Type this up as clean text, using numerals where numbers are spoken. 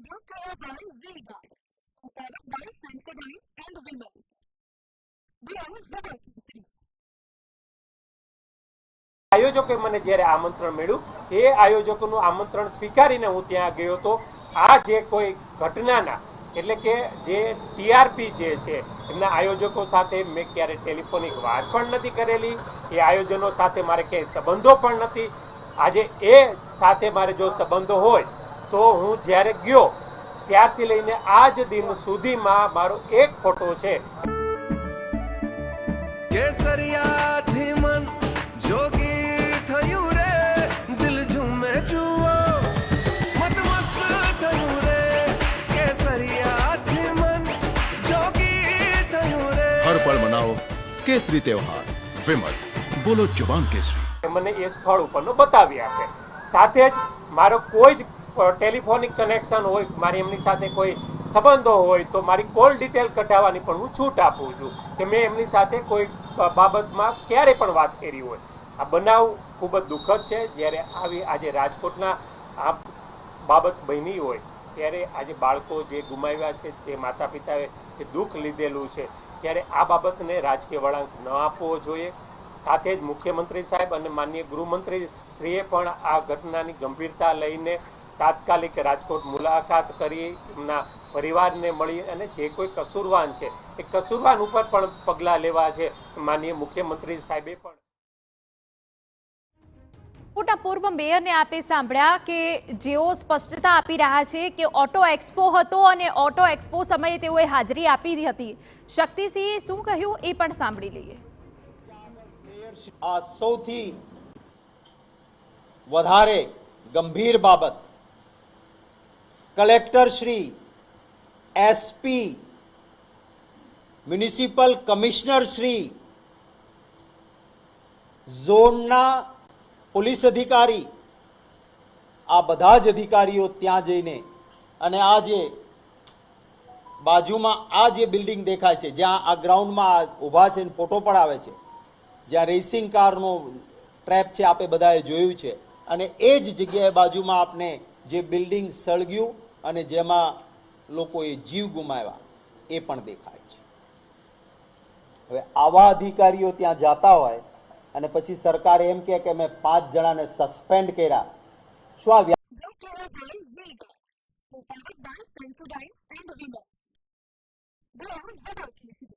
brought to you by V-Guard, a product by Sensodyne and Vimal. We are Zebra. આયોજકે મને જ્યારે આમંત્રણ મળ્યું એ આયોજકોનું આમંત્રણ સ્વીકારીને હું ત્યાં ગયો હતો. આ જે કોઈ ઘટનાના એટલે કે જે ટીઆરપી જે છે એમના આયોજકો સાથે મેં ક્યારે ટેલિફોનિક વાત પણ નથી કરેલી. એ આયોજનો સાથે મારે ક્યાંય સંબંધો પણ નથી. આજે એ સાથે મારે જો સંબંધો હોય તો હું જ્યારે ગયો ત્યારથી લઈને આજ દિન સુધીમાં મારો એક ફોટો છે. કેસરિયાથી મન જોગી થયું રે, દિલ ઝૂમે જુઓ મત મસ્ત થયું રે. કેસરિયાથી મન જોગી થયું રે. હર પળ મનાવો કેસરી તહેવાર. વિમલ, બોલો જુબાન કેસરી. મને એ સ્થળ ઉપરનો બતાવી આપે. સાથે જ મારો કોઈ જ ટેલિફોનિક કનેક્શન હોય, મારી એમની સાથે કોઈ સંબંધો હોય તો મારી કોલ ડિટેલ કઢાવવાની પણ હું છૂટ આપું છું કે મેં એમની સાથે કોઈ બાબતમાં ક્યારે પણ વાત કરી હોય. આ બનાવ ખૂબ જ દુઃખદ છે. જ્યારે આવી આજે રાજકોટના આ બાબત બની હોય ત્યારે આજે બાળકો જે ગુમાવ્યા છે, તે માતા પિતાએ જે દુઃખ લીધેલું છે, ત્યારે આ બાબતને રાજકીય વળાંક ન આપવો જોઈએ. સાથે જ મુખ્યમંત્રી સાહેબ અને માનનીય ગૃહમંત્રી શ્રીએ પણ આ ઘટનાની ગંભીરતા લઈને તાત્કાલિક રાજકોટ મુલાકાત કરી એમના પરિવારને મળી અને જે કોઈ કસૂરવાન છે એ કસૂરવાન ઉપર પણ પગલાં લેવા છે. માનનીય મુખ્યમંત્રી સાહેબે પણ મોટા પૂર્વ મેયરને આપે સાંભળ્યા કે જેઓ સ્પષ્ટતા આપી રહ્યા છે કે ઓટો એક્સપો હતો અને ઓટો એક્સપો સમયે તેઓએ હાજરી આપી હતી. શક્તિસિંહે શું કહ્યું એ પણ સાંભળી લઈએ. આ સૌથી વધારે ગંભીર બાબત collector Shri, SP, municipal commissioner Shri, ઝોનના પોલીસ અધિકારી, આ બધા જ અધિકારીઓ ત્યાં જઈને અને આ જે બાજુમાં આ જે બિલ્ડિંગ દેખાય છે, જ્યાં આ ગ્રાઉન્ડમાં ઊભા છે, ફોટો પણ આવે છે, જ્યાં રેસિંગ કારનો ટ્રેપ છે, આપે બધાએ જોયું છે. અને એ જ જગ્યાએ બાજુમાં આપને જે બિલ્ડિંગ સળગ્યું અને જેમાં લોકોએ જીવ ગુમાવ્યા એ પણ દેખાય છે. હવે આવા અધિકારીઓ ત્યાં જતા હોય અને પછી સરકારે એમ કહે કે મેં 5 જણાને સસ્પેન્ડ કર્યા, શું આ Brought to you by V-Guard, a product by Sensodyne and Vimal. We are Zebra.